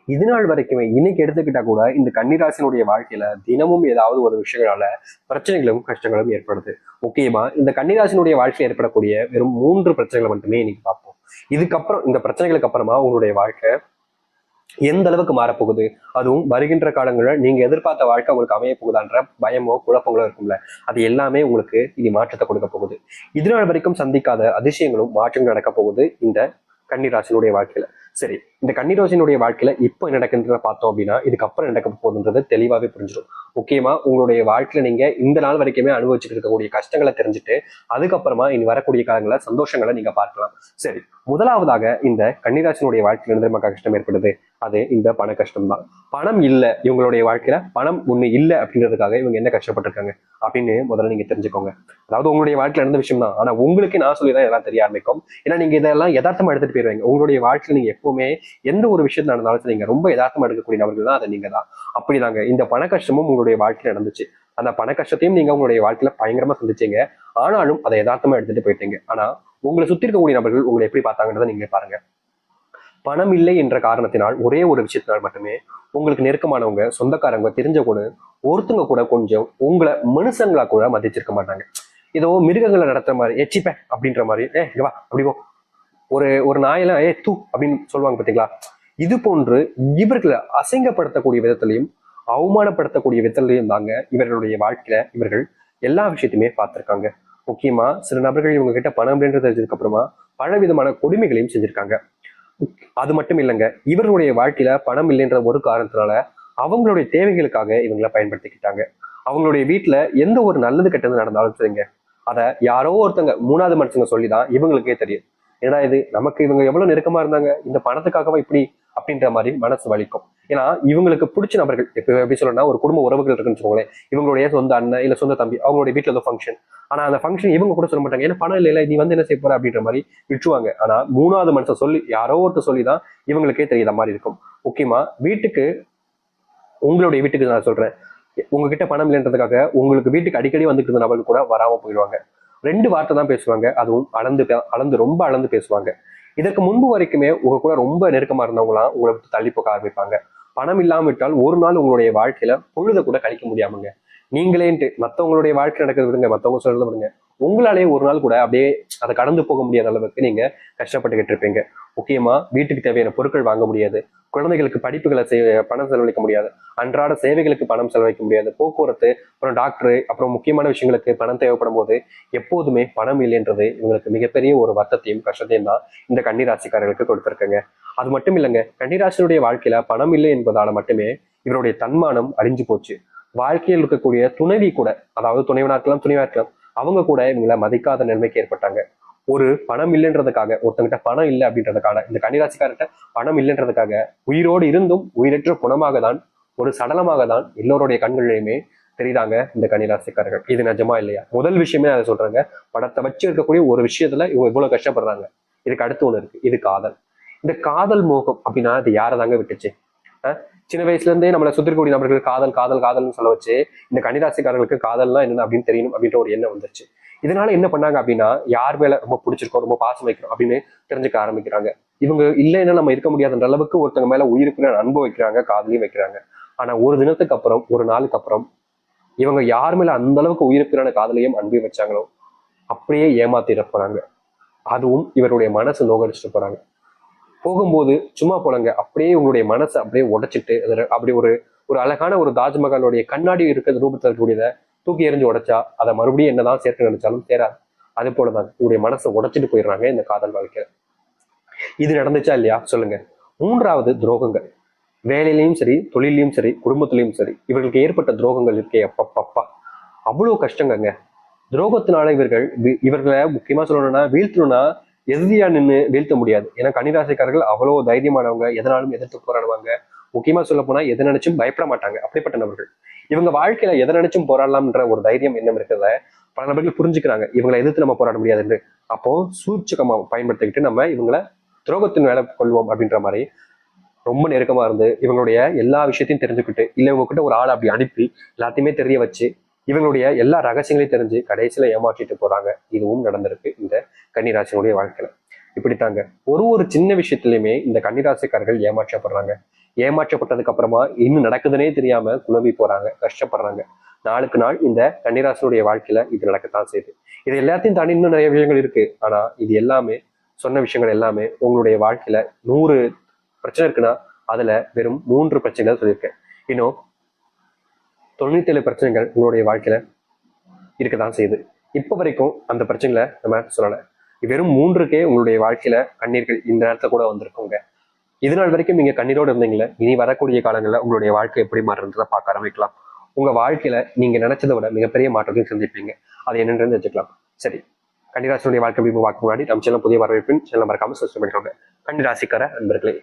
இது நாள் வரைக்குமே இன்னைக்கு எடுத்துக்கிட்டா கூட இந்த கன்னிராசினுடைய வாழ்க்கையில தினமும் ஏதாவது ஒரு விஷயங்களால பிரச்சனைகளும் கஷ்டங்களும் ஏற்படுது. முக்கியமா இந்த கன்னிராசினுடைய வாழ்க்கையில் ஏற்படக்கூடிய வெறும் 3 பிரச்சனைகளை மட்டுமே இன்னைக்கு பார்ப்போம். இதுக்கப்புறம் இந்த பிரச்சனைகளுக்கு அப்புறமா உங்களுடைய வாழ்க்கை எந்த அளவுக்கு மாறப்போகுது, அதுவும் வருகின்ற காலங்களில் நீங்க எதிர்பார்த்த வாழ்க்கை உங்களுக்கு அமைய போகுதான்ற பயமோ குழப்பங்களோ இருக்கும்ல, அது எல்லாமே உங்களுக்கு இனி மாற்றத்தை கொடுக்க போகுது. இதுநாள் வரைக்கும் சந்திக்காத அதிசயங்களும் மாற்றங்கள் நடக்க போகுது இந்த கன்னிராசினுடைய வாழ்க்கையில. சரி, இந்த கன்னிராசினுடைய வாழ்க்கையில இப்போ என்ன நடக்குன்றத பார்த்தோம் அப்படின்னா இதுக்கப்புறம் நடக்க போகுதுன்றது தெளிவாவே புரிஞ்சிடும். முக்கியமா உங்களுடைய வாழ்க்கையில நீங்க இந்த நாள் வரைக்குமே அனுபவிச்சுட்டு இருக்கக்கூடிய கஷ்டங்களை தெரிஞ்சுட்டு அதுக்கப்புறமா இனி வரக்கூடிய காலங்கள சந்தோஷங்களை நீங்க பார்க்கலாம். சரி, முதலாவதாக இந்த கன்னிராசினுடைய வாழ்க்கையில எந்த கஷ்டம் ஏற்படுது, அது இந்த பண கஷ்டம் தான். பணம் இல்லை இவங்களுடைய வாழ்க்கையில, பணம் ஒண்ணு இல்லை அப்படின்றதுக்காக இவங்க என்ன கஷ்டப்பட்டிருக்காங்க அப்படின்னு முதல்ல நீங்க தெரிஞ்சுக்கோங்க. அதாவது உங்களுடைய வாழ்க்கையில நடந்த விஷயம் தான், ஆனா உங்களுக்கு நான் சொல்லிதான் இதெல்லாம் தெரிய ஆரம்பிக்கும். ஏன்னா நீங்க இதெல்லாம் யதார்த்தமா எடுத்துட்டு போயிருவீங்க. உங்களுடைய வாழ்க்கையில நீங்க எப்பவுமே எந்த ஒரு விஷயம் நடந்தாலும் நீங்க ரொம்ப யதார்த்தமா எடுக்கக்கூடிய நபர்கள் தான், அதை நீங்க தான். அப்படிதாங்க இந்த பண கஷ்டமும் உங்களுடைய வாழ்க்கையில நடந்துச்சு. அந்த பண கஷ்டத்தையும் நீங்க உங்களுடைய வாழ்க்கையில பயங்கரமா சந்திச்சீங்க. ஆனாலும் அதை யதார்த்தமா எடுத்துட்டு போயிட்டீங்க. ஆனா உங்களை சுத்தி இருக்கக்கூடிய நபர்கள் உங்களை எப்படி பார்த்தாங்கன்றதை நீங்க பாருங்க. பணம் இல்லை என்ற காரணத்தினால் ஒரே ஒரு விஷயத்தினால் மட்டுமே உங்களுக்கு நெருக்கமானவங்க, சொந்தக்காரங்க, தெரிஞ்ச கூட ஒருத்தங்க கூட கொஞ்சம் உங்களை மனுஷங்களா கூட மதிச்சிருக்க மாட்டாங்க. ஏதோ மிருகங்களை நடத்துற மாதிரி எச்சிப்ப அப்படின்ற மாதிரி, இங்க வா அப்படி போ, ஒரு ஒரு நாயெல்லாம் தூ அப்படின்னு சொல்லுவாங்க பார்த்தீங்களா. இது போன்று இவர்களை அசிங்கப்படுத்தக்கூடிய விதத்திலையும் அவமானப்படுத்தக்கூடிய விதத்திலையும் தாங்க இவர்களுடைய வாழ்க்கையில இவர்கள் எல்லா விஷயத்தையுமே பார்த்திருக்காங்க. முக்கியமா சில நபர்கள் இவங்க கிட்ட பணம் என்று தெரிஞ்சதுக்கு அப்புறமா பல விதமான கொடுமைகளையும் செஞ்சிருக்காங்க. அது மட்டும் இல்லைங்க, இவர்களுடைய வாழ்க்கையில பணம் இல்லைன்ற ஒரு காரணத்தினால அவங்களுடைய தேவைகளுக்காக இவங்களை பயன்படுத்திக்கிட்டாங்க. அவங்களுடைய வீட்டுல எந்த ஒரு நல்லது கெட்டது நடந்தாலும் சரிங்க, அதை யாரோ ஒருத்தங்க 3வது மனுஷங்க சொல்லிதான் இவங்களுக்கே தெரியும். ஏன்னா இது நமக்கு இவங்க எவ்வளவு நெருக்கமா இருந்தாங்க, இந்த பணத்துக்காகவா இப்படி அப்படின்ற மாதிரி மனசு வலிக்கும். ஏன்னா இவங்களுக்கு பிடிச்ச நபர்கள், இப்ப எப்படி சொல்லணும்னா ஒரு குடும்ப உறவுகள் இருக்குன்னு சொல்லுவாங்களேன், இவங்களுடைய சொந்த அண்ணன் இல்ல சொந்த தம்பி, அவங்களுடைய வீட்டுல ஏதோ ஃபங்க்ஷன், ஆனா அந்த ஃபங்க்ஷன் இவங்க கூட சொல்ல மாட்டாங்க. ஏன்னா பணம் இல்ல, நீ வந்து என்ன செய்ய போற அப்படின்ற மாதிரி விட்டுருவாங்க. ஆனா 3வது மனுஷன் சொல்லி, யாரோ ஒருத்தர் சொல்லிதான் இவங்களுக்கே தெரியுற மாதிரி இருக்கும். முக்கியமா வீட்டுக்கு, உங்களுடைய வீட்டுக்கு நான் சொல்றேன், உங்ககிட்ட பணம் இல்லைன்றதுக்காக உங்களுக்கு வீட்டுக்கு அடிக்கடி வந்துட்டு இருந்த நபர்கள் கூட வராம போயிடுவாங்க. 2 வார்த்தை தான் பேசுவாங்க, அதுவும் அளந்து ரொம்ப அளந்து பேசுவாங்க. இதற்கு முன்பு வரைக்குமே உங்க கூட ரொம்ப நெருக்கமா இருந்தவங்களாம் உங்களை விட்டு தள்ளி போக ஆரம்பிப்பாங்க. பணம் இல்லாம விட்டால் ஒரு நாள் உங்களுடைய வாழ்க்கையில பொழுத கூட கழிக்க முடியாமங்க. நீங்களேன்ட்டு மத்தவங்களுடைய வாழ்க்கை நடக்கிறது விடுங்க, மத்தவங்க சொல்றதை விடுங்க, உங்களாலேயே ஒரு நாள் கூட அப்படியே அதை கடந்து போக முடியாத அளவுக்கு நீங்க கஷ்டப்பட்டுக்கிட்டு இருப்பீங்க. முக்கியமா வீட்டுக்கு தேவையான பொருட்கள் வாங்க முடியாது, குழந்தைகளுக்கு படிப்புகளை பணம் செலவழிக்க முடியாது, அன்றாட சேவைகளுக்கு பணம் செலவழிக்க முடியாது, போக்குவரத்து, அப்புறம் டாக்டர், அப்புறம் முக்கியமான விஷயங்களுக்கு பணம் தேவைப்படும் போது எப்போதுமே பணம் இல்லைன்றது இவங்களுக்கு மிகப்பெரிய ஒரு வருத்தத்தையும் கஷ்டத்தையும் தான் இந்த கன்னிராசிக்காரர்களுக்கு கொடுத்திருக்குங்க. அது மட்டும் இல்லைங்க, கன்னிராசினுடைய வாழ்க்கையில பணம் இல்லை என்பதால மட்டுமே இவருடைய தன்மானம் அழிஞ்சு போச்சு. வாழ்க்கையில் இருக்கக்கூடிய துணைவி கூட, அதாவது துணைவனா இருக்கலாம் துணைவா இருக்கலாம், அவங்க கூட இவங்களை மதிக்காத நிலைமைக்கு ஏற்பட்டாங்க. ஒரு பணம் இல்லைன்றதுக்காக, ஒருத்தங்கிட்ட பணம் இல்லை அப்படின்றதுக்காக, இந்த கன்னிராசிக்காரர்கிட்ட பணம் இல்லைன்றதுக்காக உயிரோடு இருந்தும் உயிரற்ற குணமாக தான், ஒரு சடலமாக தான் எல்லோருடைய கண்களிலுமே தெரியுறாங்க இந்த கன்னிராசிக்காரர்கள். இது நிஜமா இல்லையா? முதல் விஷயமே அதை சொல்றாங்க, பணத்தை வச்சு இருக்கக்கூடிய ஒரு விஷயத்துல இவங்க இவ்வளவு கஷ்டப்படுறாங்க. இதுக்கு அடுத்து ஒண்ணு இருக்கு, இது காதல். இந்த காதல் மோகம் அப்படின்னா அது யாரை தாங்க விட்டுச்சு? சின்ன வயசுல இருந்தே நம்மளை சுத்திரக்கூடிய நபர்கள் காதல் காதல் காதல்னு சொல்ல வச்சு இந்த கன்னிராசிக்காரர்களுக்கு காதல்லாம் என்னன்னு அப்படின்னு தெரியணும் அப்படின்ற ஒரு எண்ணம் வந்துருச்சு. இதனால என்ன பண்ணாங்க அப்படின்னா, யார் மேல ரொம்ப பிடிச்சிருக்கோம், ரொம்ப பாசம் வைக்கிறோம் அப்படின்னு தெரிஞ்சுக்க ஆரம்பிக்கிறாங்க. இவங்க இல்லைன்னா நம்ம இருக்க முடியாதுன்ற அளவுக்கு ஒருத்தங்க மேல உயிருக்கு அன்பு வைக்கிறாங்க, காதலையும் வைக்கிறாங்க. ஆனா ஒரு தினத்துக்கு அப்புறம், ஒரு நாளுக்கு அப்புறம் இவங்க யார் மேல அந்த அளவுக்கு உயிருக்குறான காதலையும் அன்பையும் வச்சாங்களோ அப்படியே ஏமாத்திட போறாங்க. அதுவும் இவருடைய மனசு நோகடிச்சுட்டு போறாங்க. போகும்போது சும்மா போலங்க, அப்படியே உங்களுடைய மனசை அப்படியே உடைச்சிட்டு அப்படி ஒரு ஒரு அழகான ஒரு தாஜ்மஹாலுடைய கண்ணாடி இருக்கிற ரூபத்தில் இருக்கக்கூடியதை தூக்கி எறிஞ்சு உடைச்சா அதை மறுபடியும் என்னதான் சேர்த்து நினைச்சாலும் சேராது. அது போலதான் உங்களுடைய மனசை உடைச்சிட்டு போயிடுறாங்க இந்த காதல் வாழ்க்கை. இது நடந்துச்சா இல்லையா சொல்லுங்க. 3வது துரோகங்கள். வேலையிலையும் சரி, தொழிலையும் சரி, குடும்பத்திலையும் சரி, இவர்களுக்கு ஏற்பட்ட துரோகங்கள் இருக்கே அப்பப்பா, அவ்வளவு கஷ்டங்கங்க. துரோகத்தினால இவர்களை முக்கியமா சொல்லணும்னா வீழ்த்தணும்னா எதிரியா நின்று வீழ்த்த முடியாது. ஏன்னா கன்னிராசிக்காரர்கள் அவ்வளவு தைரியமானவங்க, எதனாலும் எதிர்த்து போராடுவாங்க. முக்கியமா சொல்ல போனா எதை நினைச்சும் பயப்பட மாட்டாங்க, அப்படிப்பட்ட நபர்கள். இவங்க வாழ்க்கையில எதை நினைச்சும் போராடலாம்ன்ற ஒரு தைரியம் என்ன இருக்கிறத பல நபர்கள் புரிஞ்சுக்கிறாங்க. இவங்களை எதிர்த்து நம்ம போராட முடியாது என்று. அப்போ சூழ்ச்சிகமா பயன்படுத்திக்கிட்டு நம்ம இவங்களை துரோகத்தின் வேலை கொள்வோம் அப்படின்ற மாதிரி ரொம்ப நெருக்கமா இருந்து இவங்களுடைய எல்லா விஷயத்தையும் தெரிஞ்சுக்கிட்டு, இல்ல இவங்க கிட்ட ஒரு ஆள் அப்படி அனுப்பி எல்லாத்தையுமே தெரிய வச்சு இவங்களுடைய எல்லா ரகசியங்களையும் தெரிஞ்சு கடைசியில ஏமாற்றிட்டு போறாங்க. இதுவும் நடந்திருக்கு இந்த கன்னிராசினுடைய வாழ்க்கையில. இப்படித்தாங்க ஒரு ஒரு சின்ன விஷயத்திலுமே இந்த கன்னிராசிக்காரர்கள் ஏமாற்றப்படுறாங்க. ஏமாற்றப்பட்டதுக்கு அப்புறமா இன்னும் நடக்குதுன்னே தெரியாம குழம்பி போறாங்க, கஷ்டப்படுறாங்க. நாளுக்கு நாள் இந்த கன்னிராசினுடைய வாழ்க்கையில இது நடக்கத்தான் செய்யுது. இது எல்லாத்தையும் தாண்டி இன்னும் நிறைய விஷயங்கள் இருக்கு. ஆனா இது எல்லாமே சொன்ன விஷயங்கள் எல்லாமே உங்களுடைய வாழ்க்கையில 100 பிரச்சனை இருக்குன்னா அதுல வெறும் 3 பிரச்சனைகள் சொல்லியிருக்கேன். இன்னும் 97 பிரச்சனைகள் உங்களுடைய வாழ்க்கையில இருக்கதான் செய்யுது. இப்ப வரைக்கும் அந்த பிரச்சனைகளை நம்ம சொல்லல. வெறும் 3க்கே உங்களுடைய வாழ்க்கையில கண்ணீர்கள் இந்த நேரத்துல கூட வந்திருக்குங்க. இதனால் வரைக்கும் நீங்க கண்ணீரோடு இருந்தீங்களே, இனி வரக்கூடிய காலங்களில் உங்களுடைய வாழ்க்கை எப்படி மாறுன்றதை பார்க்க ஆரம்பிக்கலாம். உங்க வாழ்க்கையில நீங்க நினைச்சதை விட மிகப்பெரிய மாற்றத்தையும் சந்திப்பீங்க. அது என்னன்னு வச்சுக்கலாம். சரி, கன்னிராசினுடைய வாழ்க்கை எப்படி பார்க்க முன்னாடி நம்ம சேனல் புதிய வரவேற்பின் சேனல் மறக்காம சப்ஸ்கிரைப் பண்ணிக்கோங்க. கன்னிராசிக்கார நண்பர்களே,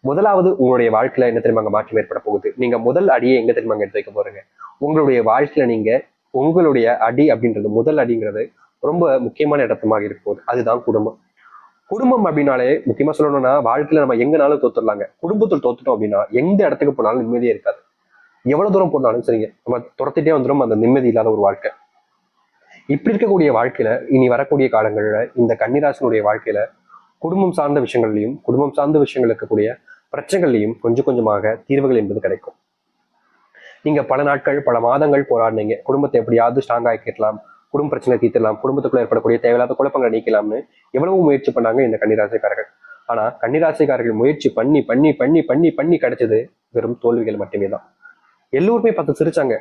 முதலாவது உங்களுடைய வாழ்க்கையில என்ன தெரியுமா மாற்றம் ஏற்பட போகுது. நீங்க முதல் அடியை எங்க தெரியுமா எடுத்து வைக்க போறீங்க. உங்களுடைய வாழ்க்கையில நீங்க உங்களுடைய அடி அப்படின்றது, முதல் அடிங்கிறது ரொம்ப முக்கியமான இடத்தமாக இருக்க போகுது. அதுதான் குடும்பம். குடும்பம் அப்படின்னாலே முக்கியமா சொல்லணும்னா வாழ்க்கையில நம்ம எங்கனாலும் தோத்துடலாங்க. குடும்பத்தில் தோத்துட்டோம் அப்படின்னா எந்த இடத்துக்கு போனாலும் நிம்மதியே இருக்காது. எவ்வளவு தூரம் போனாலும் சரிங்க, நம்ம துரத்திட்டே வந்துடும் அந்த நிம்மதி இல்லாத ஒரு வாழ்க்கை. இப்படி இருக்கக்கூடிய வாழ்க்கையில இனி வரக்கூடிய காலங்கள்ல இந்த கன்னிராசினுடைய வாழ்க்கையில குடும்பம் சார்ந்த விஷயங்கள்லையும், குடும்பம் சார்ந்த விஷயங்கள் இருக்கக்கூடிய பிரச்சனைகள்லையும் கொஞ்சம் கொஞ்சமாக தீர்வுகள் என்பது கிடைக்கும். நீங்க பல நாட்கள் பல மாதங்கள் போராடினீங்க, குடும்பத்தை எப்படியாவது ஸ்ட்ராங் ஆக்கிடலாம், குடும்ப பிரச்சனை தீர்த்தலாம், குடும்பத்துக்குள்ள ஏற்படக்கூடிய தேவையில்லாத குழப்பங்களை நீக்கலாம்னு எவ்வளவு முயற்சி பண்ணாங்க இந்த கன்னிராசிக்காரர்கள். ஆனா கன்னிராசிக்காரர்கள் முயற்சி பண்ணி பண்ணி பண்ணி பண்ணி பண்ணி கிடைச்சது வெறும் தோல்விகள் மட்டுமே தான். எல்லோருமே பார்த்து சிரிச்சாங்க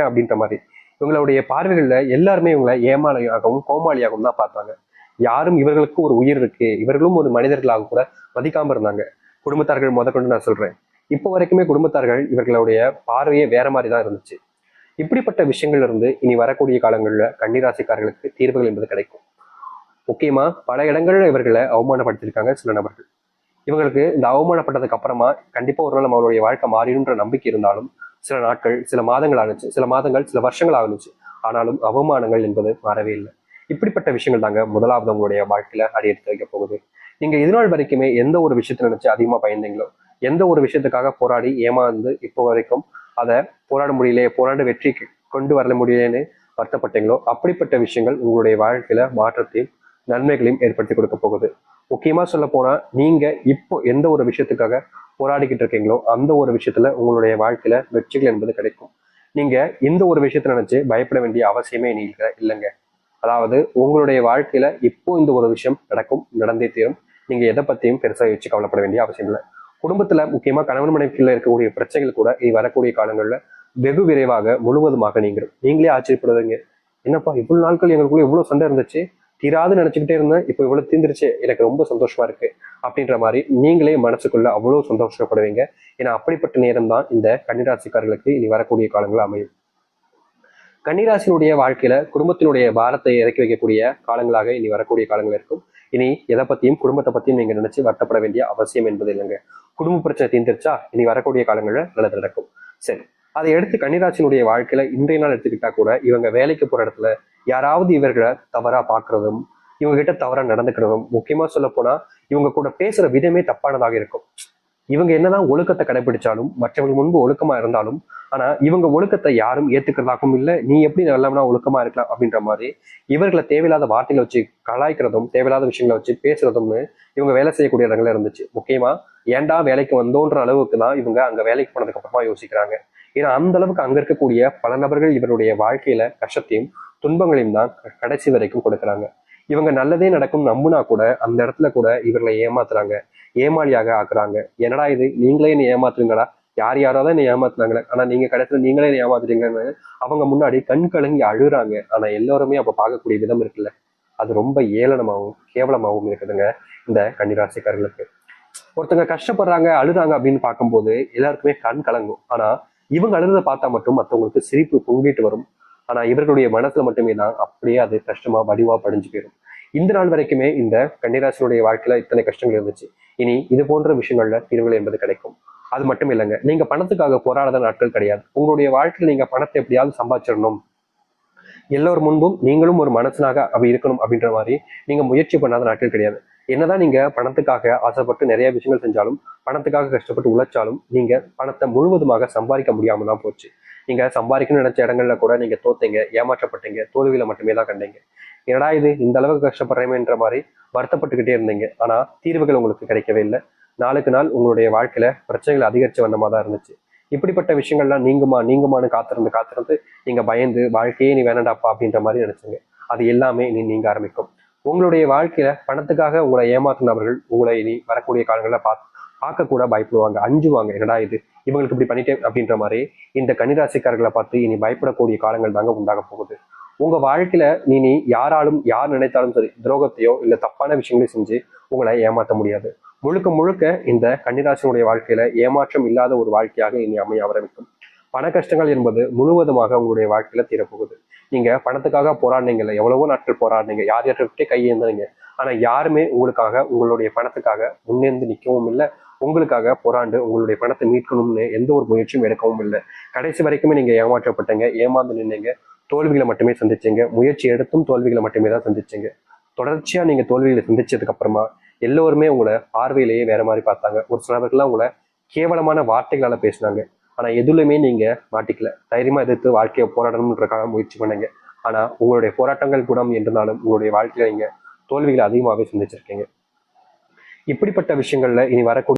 அப்படின்ற மாதிரி. இவங்களுடைய பார்வைகள்ல எல்லாருமே இவங்களை ஏமாளியாகவும் கோமாளியாகவும் தான் பார்த்தாங்க. யாரும் இவர்களுக்கு ஒரு உயிர் இருக்கு, இவர்களும் ஒரு மனிதர்களாக கூட மதிக்காம இருந்தாங்க. குடும்பத்தார்கள் முதற்கொண்டு நான் சொல்றேன். இப்போ வரைக்குமே குடும்பத்தார்கள் இவர்களுடைய பார்வையே வேற மாதிரி தான் இருந்துச்சு. இப்படிப்பட்ட விஷயங்கள்ல இருந்து இனி வரக்கூடிய காலங்களில் கன்னிராசிக்காரர்களுக்கு தீர்வுகள் என்பது கிடைக்கும். முக்கியமா பல இடங்கள்ல இவர்களை அவமானப்படுத்தியிருக்காங்க சில நபர்கள். இவங்களுக்கு இந்த அவமானப்பட்டதுக்கு அப்புறமா கண்டிப்பா ஒரு நாள் நம்மளுடைய வாழ்க்கை மாறிடுன்ற நம்பிக்கை இருந்தாலும் சில நாட்கள், சில மாதங்கள் ஆகுச்சு, சில மாதங்கள், சில வருஷங்கள் ஆகுச்சு. ஆனாலும் அவமானங்கள் என்பது மாறவே இல்லை. இப்படிப்பட்ட விஷயங்கள் தாங்க முதலாவது உங்களுடைய வாழ்க்கையில அடி எடுத்து வைக்க போகுது. நீங்க இதுநாள் வரைக்குமே எந்த ஒரு விஷயத்தை நினைச்சு அதிகமா பயந்தீங்களோ, எந்த ஒரு விஷயத்துக்காக போராடி ஏமாந்து இப்போ வரைக்கும் அதை போராட முடியலையே, போராட வெற்றி கொண்டு வர முடியலன்னு வருத்தப்பட்டீங்களோ, அப்படிப்பட்ட விஷயங்கள் உங்களுடைய வாழ்க்கையில மாற்றத்தையும் நன்மைகளையும் ஏற்படுத்தி கொடுக்க போகுது. முக்கியமா சொல்ல போனா நீங்க இப்போ எந்த ஒரு விஷயத்துக்காக போராடிக்கிட்டு இருக்கீங்களோ அந்த ஒரு விஷயத்துல உங்களுடைய வாழ்க்கையில வெற்றிகள் என்பது கிடைக்கும். நீங்க இந்த ஒரு விஷயத்த நினைச்சு பயப்பட வேண்டிய அவசியமே நீங்க இல்லைங்க. அதாவது உங்களுடைய வாழ்க்கையில இப்போ இந்த ஒரு விஷயம் நடக்கும், நடந்தே தீரும். நீங்க எதை பத்தியும் பெருசா வச்சு கவலைப்பட வேண்டிய அவசியம் இல்லை. குடும்பத்துல முக்கியமா கணவன் மனைவிக்குள்ள இருக்கக்கூடிய பிரச்சனைகள் கூட இனி வரக்கூடிய காலங்கள்ல வெகு விரைவாக முழுவதுமாக நீங்களும் நீங்களே ஆச்சரியப்படுவீங்க. என்னப்பா இவ்வளவு நாட்கள் எங்களுக்குள்ள இவ்வளவு சண்டை இருந்துச்சு, தீராது நினைச்சுக்கிட்டே இருந்தேன், இப்போ இவ்வளவு தீர்ந்துருச்சு, எனக்கு ரொம்ப சந்தோஷமா இருக்கு அப்படின்ற மாதிரி நீங்களே மனசுக்குள்ள அவ்வளவு சந்தோஷப்படுவீங்க. ஏன்னா அப்படிப்பட்ட நேரம் தான் இந்த கன்னிராசிக்காரர்களுக்கு இனி வரக்கூடிய காலங்கள் அமையும். கன்னிராசினுடைய வாழ்க்கையில குடும்பத்தினுடைய பாரத்தை இறக்கி வைக்கக்கூடிய காலங்களாக இனி வரக்கூடிய காலங்கள் இருக்கும். இனி எதை பத்தியும் குடும்பத்தை பத்தியும் நீங்க நினைச்சு வருத்தப்பட வேண்டிய அவசியம் என்பது இல்லைங்க. குடும்ப பிரச்சனை தீர்ந்துருச்சா இனி வரக்கூடிய காலங்கள்ல நல்லது நடக்கும். சரி, அதை எடுத்து கன்னிராசினுடைய வாழ்க்கையில இன்றைய நாள் எடுத்துக்கிட்டா கூட இவங்க வேலைக்கு போற இடத்துல யாராவது இவர்களை தவறா பாக்குறதும், இவங்க கிட்ட தவறா நடந்துக்கிறதும், முக்கியமா சொல்ல போனா இவங்க கூட பேசுற விதமே தப்பானதாக இருக்கும். இவங்க என்னதான் ஒழுக்கத்தை கடைபிடிச்சாலும், மற்றவங்க முன்பு ஒழுக்கமா இருந்தாலும், ஆனா இவங்க ஒழுக்கத்தை யாரும் ஏத்துக்கிறதாகவும் இல்லை, நீ எப்படி நல்லவனா ஒழுக்கமா இருக்கலாம் அப்படின்ற மாதிரி இவர்களை தேவையில்லாத வார்த்தைகளை வச்சு கலாய்க்கிறதும், தேவையில்லாத விஷயங்களை வச்சு பேசுறதும்னு இவங்க வேலை செய்யக்கூடிய இடங்கள்ல இருந்துச்சு. முக்கியமா ஏன்டா வேலைக்கு வந்தோன்ற அளவுக்கு தான் இவங்க அங்க வேலைக்கு போனதுக்கு அப்புறமா யோசிக்கிறாங்க. ஏன்னா அந்த அளவுக்கு அங்க இருக்கக்கூடிய பல நபர்கள் இவருடைய வாழ்க்கையில கஷ்டத்தையும் துன்பங்களையும் தான் கடைசி வரைக்கும் கொடுக்குறாங்க. இவங்க நல்லதே நடக்கும் நம்புனா கூட அந்த இடத்துல கூட இவர்களை ஏமாத்துறாங்க, ஏமாளியாக ஆக்குறாங்க. என்னடா இது, நீங்களே என்ன ஏமாத்துறீங்களா, யார் யாராவது என்ன ஏமாத்துனாங்களே, ஆனா நீங்க கடைசியில் நீங்களே என்ன ஏமாத்துறீங்கன்னு அவங்க முன்னாடி கண் கலங்கி அழுறாங்க. ஆனா எல்லாருமே அப்ப பார்க்கக்கூடிய விதம் இருக்குல்ல, அது ரொம்ப ஏளனமாகவும் கேவலமாகவும் இருக்குதுங்க இந்த கன்னிராசிக்காரர்களுக்கு. ஒருத்தங்க கஷ்டப்படுறாங்க அழுறாங்க அப்படின்னு பார்க்கும்போது எல்லாருக்குமே கண் கலங்கும். ஆனா இவங்க அழுறதை பார்த்தா மட்டும் மற்றவங்களுக்கு சிரிப்பு பொங்கிட்டு வரும். ஆனா இவர்களுடைய மனசுல மட்டுமே தான் அப்படியே அது கஷ்டமா வடிவா படிஞ்சு போயிடும். இந்த நாள் வரைக்குமே இந்த கன்னிராசினுடைய வாழ்க்கையில இத்தனை கஷ்டங்கள் இருந்துச்சு. இனி இது போன்ற விஷயங்கள்ல தீர்வுகள் என்பது கிடைக்கும். அது மட்டும் இல்லைங்க, நீங்க பணத்துக்காக போராடாத நாட்கள் கிடையாது. உங்களுடைய வாழ்க்கையில நீங்க பணத்தை எப்படியாவது சம்பாதிச்சிடணும், எல்லோர் முன்பும் நீங்களும் ஒரு மனசனாக அப்படி இருக்கணும் அப்படின்ற மாதிரி நீங்க முயற்சி பண்ணாத நாட்கள் கிடையாது. என்னதான் நீங்க பணத்துக்காக ஆசைப்பட்டு நிறைய விஷயங்கள் செஞ்சாலும், பணத்துக்காக கஷ்டப்பட்டு உழைச்சாலும் நீங்க பணத்தை முழுவதுமாக சம்பாதிக்க முடியாம தான் போச்சு. நீங்க சம்பாதிக்கணும்னு நினைச்ச இடங்கள்ல கூட நீங்க தோத்தீங்க, ஏமாற்றப்பட்டீங்க, தோல்வியில மட்டுமே தான் கண்டீங்க. என்னடா இது இந்த அளவுக்கு கஷ்டப்படுறேன்ற மாதிரி வருத்தப்பட்டுக்கிட்டே இருந்தீங்க. ஆனா தீர்வுகள் உங்களுக்கு கிடைக்கவே இல்லை. நாளுக்கு நாள் உங்களுடைய வாழ்க்கையில பிரச்சனைகள் அதிகரிச்ச வண்ணமா தான் இருந்துச்சு. இப்படிப்பட்ட விஷயங்கள்லாம் நீங்குமான்னு காத்திருந்து நீங்க பயந்து வாழ்க்கையே நீ வேணாண்டாப்பா அப்படின்ற மாதிரி நினைச்சீங்க. அது எல்லாமே இனி நீங்க ஆரம்பிக்கும். உங்களுடைய வாழ்க்கையில பணத்துக்காக உங்களை ஏமாற்றினவர்கள் உங்களை இனி வரக்கூடிய காலங்களில் பார்க்க கூட பயப்படுவாங்க, அஞ்சுவாங்க. என்னடா இது, இவங்களுக்கு இப்படி பண்ணிட்டேன் அப்படின்ற மாதிரி இந்த கன்னிராசிக்காரர்களை பார்த்து இனி பயப்படக்கூடிய காலங்கள் தாங்க உண்டாக போகுது. உங்க வாழ்க்கையில நீ யாராலும் யார் நினைத்தாலும் சரி துரோகத்தையோ இல்ல தப்பான விஷயங்களையும் செஞ்சு உங்களை ஏமாற்ற முடியாது. முழுக்க முழுக்க இந்த கன்னிராசினுடைய வாழ்க்கையில ஏமாற்றம் இல்லாத ஒரு வாழ்க்கையாக இனி அமைய ஆரம்பிக்கும். பண கஷ்டங்கள் என்பது முழுவதுமாக உங்களுடைய வாழ்க்கையில தீரப்போகுது. நீங்க பணத்துக்காக போராடினீங்கல்ல, எவ்வளவோ நாட்கள் போராடினீங்க, யார் யார்கிட்டே கையேந்தினீங்க. ஆனா யாருமே உங்களுக்காக உங்களுடைய பணத்துக்காக முன்னேந்து நிற்கவும் இல்லை, உங்களுக்காக போராண்டு உங்களுடைய பணத்தை மீட்கணும்னு எந்த ஒரு முயற்சியும் எடுக்கவும் இல்லை. கடைசி வரைக்குமே நீங்க ஏமாற்றப்பட்டீங்க, ஏமாந்து நின்னீங்க, தோல்விகளை மட்டுமே சந்திச்சீங்க. முயற்சி எடுத்தும் தோல்விகளை மட்டுமே தான் சந்திச்சீங்க. தொடர்ச்சியா நீங்க தோல்விகளை சந்திச்சதுக்கு அப்புறமா எல்லோருமே உங்களை பார்வையிலேயே வேற மாதிரி பார்த்தாங்க. ஒரு சிலவர்கள்லாம் உங்களை கேவலமான வார்த்தைகளால பேசினாங்க. ஆனா எதுலையுமே நீங்க மாட்டிக்கல. தைரியமா எதிர்த்து வாழ்க்கையை போராடணும்ன்றக்காக முயற்சி பண்ணீங்க. ஆனா உங்களுடைய போராட்டங்கள் குணம் என்றாலும் உங்களுடைய வாழ்க்கையில நீங்க தோல்விகளை அதிகமாகவே சந்திச்சிருக்கீங்க. இப்படிப்பட்ட விஷயங்கள்ல இனி வரக்கூடிய